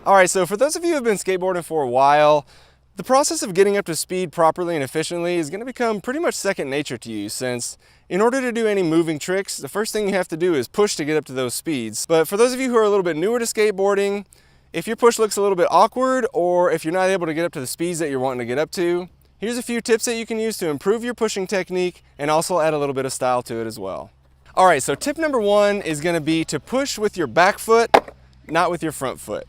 All right, so for those of you who have been skateboarding for a while, the process of getting up to speed properly and efficiently is going to become pretty much second nature to you, since in order to do any moving tricks, the first thing you have to do is push to get up to those speeds. But for those of you who are a little bit newer to skateboarding, if your push looks a little bit awkward, or if you're not able to get up to the speeds that you're wanting to get up to, here's a few tips that you can use to improve your pushing technique and also add a little bit of style to it as well. All right, so tip number one is going to be to push with your back foot, not with your front foot.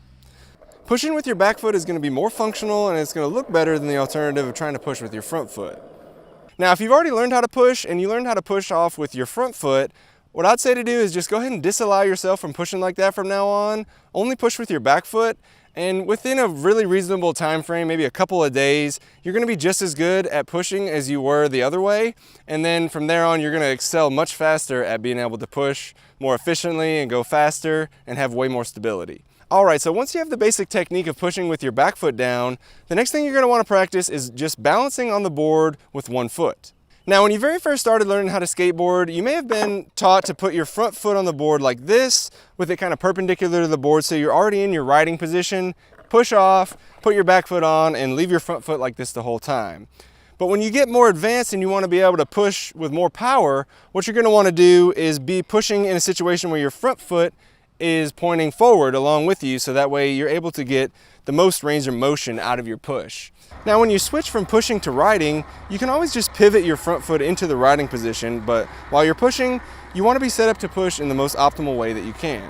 Pushing with your back foot is going to be more functional, and it's going to look better than the alternative of trying to push with your front foot. Now, if you've already learned how to push and you learned how to push off with your front foot, what I'd say to do is just go ahead and disallow yourself from pushing like that from now on. Only push with your back foot, and within a really reasonable time frame, maybe a couple of days, you're going to be just as good at pushing as you were the other way. And then from there on, you're going to excel much faster at being able to push more efficiently and go faster and have way more stability. All right, so once you have the basic technique of pushing with your back foot down, the next thing you're going to want to practice is just balancing on the board with one foot. Now, when you very first started learning how to skateboard, you may have been taught to put your front foot on the board like this, with it kind of perpendicular to the board, so you're already in your riding position. Push off, put your back foot on, and leave your front foot like this the whole time. But when you get more advanced and you want to be able to push with more power, what you're going to want to do is be pushing in a situation where your front foot is pointing forward along with you, so that way you're able to get the most range of motion out of your push. Now, when you switch from pushing to riding, you can always just pivot your front foot into the riding position, but while you're pushing, you want to be set up to push in the most optimal way that you can.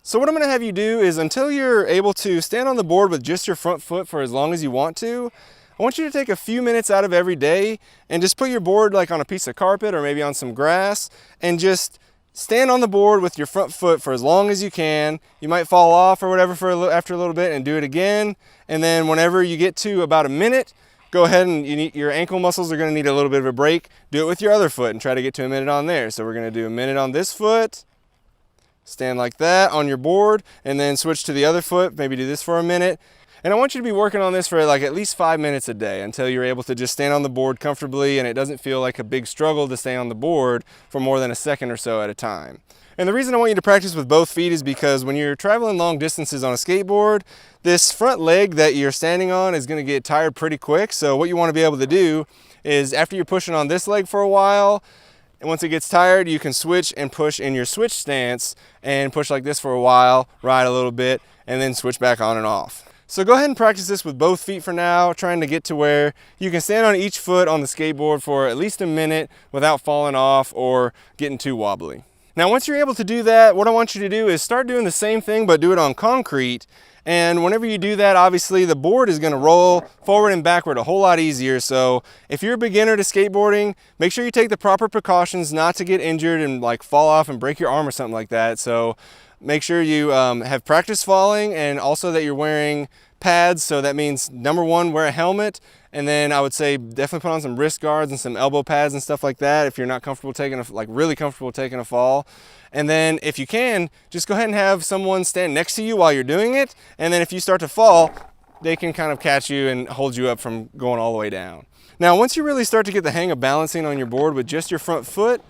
So what I'm going to have you do is, until you're able to stand on the board with just your front foot for as long as you want to, I want you to take a few minutes out of every day and just put your board like on a piece of carpet or maybe on some grass, and just stand on the board with your front foot for as long as you can. You might fall off or whatever after a little bit, and do it again. And then whenever you get to about a minute, go ahead and your ankle muscles are going to need a little bit of a break. Do it with your other foot and try to get to a minute on there. So we're going to do a minute on this foot. Stand like that on your board, and then switch to the other foot. Maybe do this for a minute. And I want you to be working on this for like at least 5 minutes a day, until you're able to just stand on the board comfortably and it doesn't feel like a big struggle to stay on the board for more than a second or so at a time. And the reason I want you to practice with both feet is because when you're traveling long distances on a skateboard, this front leg that you're standing on is going to get tired pretty quick. So what you want to be able to do is, after you're pushing on this leg for a while, and once it gets tired, you can switch and push in your switch stance and push like this for a while, ride a little bit, and then switch back on and off. So go ahead and practice this with both feet for now, trying to get to where you can stand on each foot on the skateboard for at least a minute without falling off or getting too wobbly. Now, once you're able to do that, what I want you to do is start doing the same thing, but do it on concrete. And whenever you do that, obviously the board is going to roll forward and backward a whole lot easier. So if you're a beginner to skateboarding, make sure you take the proper precautions not to get injured and like fall off and break your arm or something like that. So make sure you have practice falling, and also that you're wearing pads. So that means, number one, wear a helmet, and then I would say definitely put on some wrist guards and some elbow pads and stuff like that if you're not comfortable taking really comfortable taking a fall. And then if you can, just go ahead and have someone stand next to you while you're doing it, and then if you start to fall, they can kind of catch you and hold you up from going all the way down. Now, once you really start to get the hang of balancing on your board with just your front foot,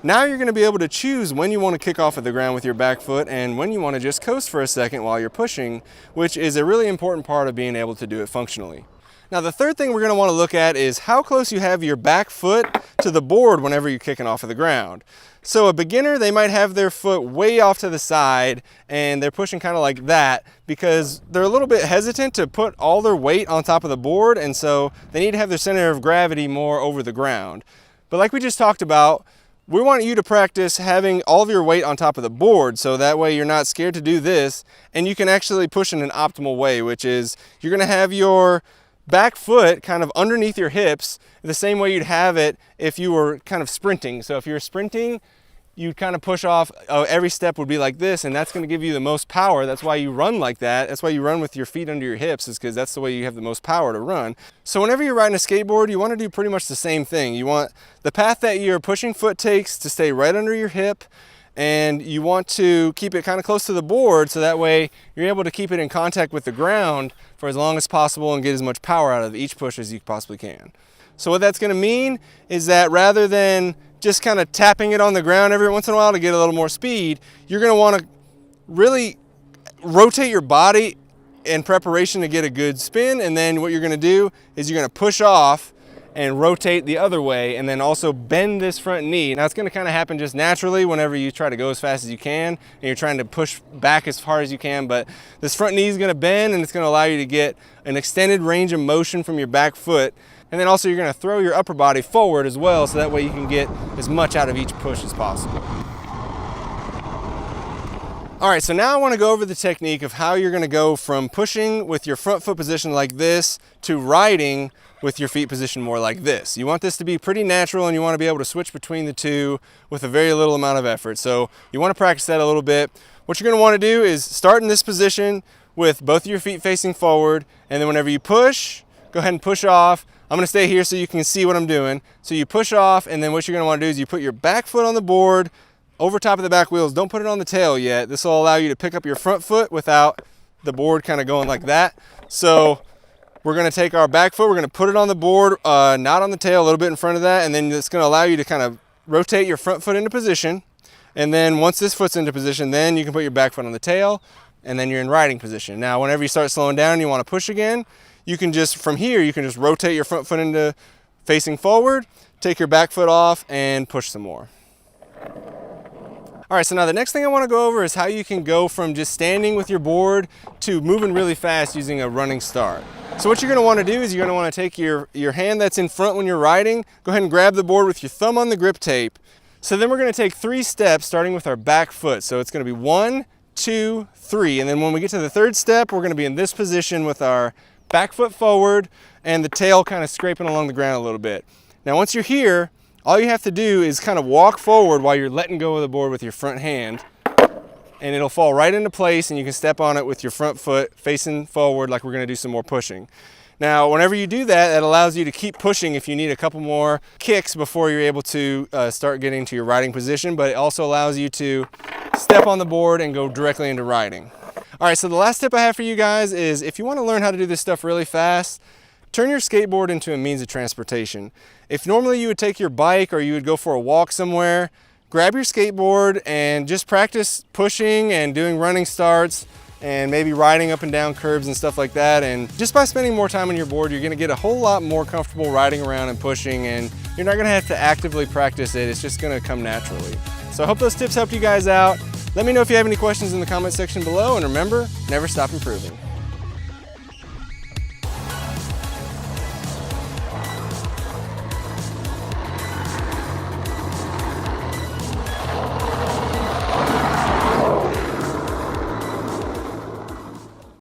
now you're going to be able to choose when you want to kick off at the ground with your back foot and when you want to just coast for a second while you're pushing, which is a really important part of being able to do it functionally. Now, the third thing we're going to want to look at is how close you have your back foot to the board whenever you're kicking off of the ground. So a beginner, they might have their foot way off to the side and they're pushing kind of like that because they're a little bit hesitant to put all their weight on top of the board, and so they need to have their center of gravity more over the ground. But like we just talked about, we want you to practice having all of your weight on top of the board, so that way you're not scared to do this and you can actually push in an optimal way, which is you're going to have your back foot kind of underneath your hips the same way you'd have it if you were kind of sprinting. So if you're sprinting, you'd kind of push off, every step would be like this, and that's going to give you the most power. That's why you run like that. That's why you run with your feet under your hips, is because that's the way you have the most power to run. So whenever you're riding a skateboard, you want to do pretty much the same thing. You want the path that your pushing foot takes to stay right under your hip, and you want to keep it kind of close to the board, so that way you're able to keep it in contact with the ground for as long as possible and get as much power out of each push as you possibly can. So what that's going to mean is that rather than just kind of tapping it on the ground every once in a while to get a little more speed, you're going to want to really rotate your body in preparation to get a good spin, and then what you're gonna do is you're gonna push off and rotate the other way, and then also bend this front knee. Now it's gonna kind of happen just naturally whenever you try to go as fast as you can and you're trying to push back as far as you can, but this front knee is gonna bend and it's gonna allow you to get an extended range of motion from your back foot. And then also you're gonna throw your upper body forward as well, so that way you can get as much out of each push as possible. All right, so now I wanna go over the technique of how you're gonna go from pushing with your front foot position like this to riding with your feet positioned more like this. You want this to be pretty natural, and you want to be able to switch between the two with a very little amount of effort. So you want to practice that a little bit. What you're going to want to do is start in this position with both of your feet facing forward, and then whenever you push, go ahead and push off. I'm going to stay here so you can see what I'm doing. So you push off, and then what you're going to want to do is you put your back foot on the board over top of the back wheels. Don't put it on the tail yet. This will allow you to pick up your front foot without the board kind of going like that. So we're gonna take our back foot, we're gonna put it on the board, not on the tail, a little bit in front of that, and then it's gonna allow you to kind of rotate your front foot into position. And then once this foot's into position, then you can put your back foot on the tail, and then you're in riding position. Now, whenever you start slowing down and you wanna push again, you can just, from here, you can just rotate your front foot into facing forward, take your back foot off, and push some more. All right, so now the next thing I want to go over is how you can go from just standing with your board to moving really fast using a running start. So what you're going to want to do is you're going to want to take your hand that's in front when you're riding, go ahead and grab the board with your thumb on the grip tape. So then we're going to take 3 steps starting with our back foot. So it's going to be 1, 2, 3. And then when we get to the 3rd step, we're going to be in this position with our back foot forward and the tail kind of scraping along the ground a little bit. Now once you're here, all you have to do is kind of walk forward while you're letting go of the board with your front hand, and it'll fall right into place, and you can step on it with your front foot facing forward like we're going to do some more pushing. Now, whenever you do that, that allows you to keep pushing if you need a couple more kicks before you're able to start getting to your riding position, but it also allows you to step on the board and go directly into riding. All right, so the last tip I have for you guys is if you want to learn how to do this stuff really fast, turn your skateboard into a means of transportation. If normally you would take your bike or you would go for a walk somewhere, grab your skateboard and just practice pushing and doing running starts and maybe riding up and down curbs and stuff like that. And just by spending more time on your board, you're gonna get a whole lot more comfortable riding around and pushing, and you're not gonna have to actively practice it. It's just gonna come naturally. So I hope those tips helped you guys out. Let me know if you have any questions in the comment section below, and remember, never stop improving.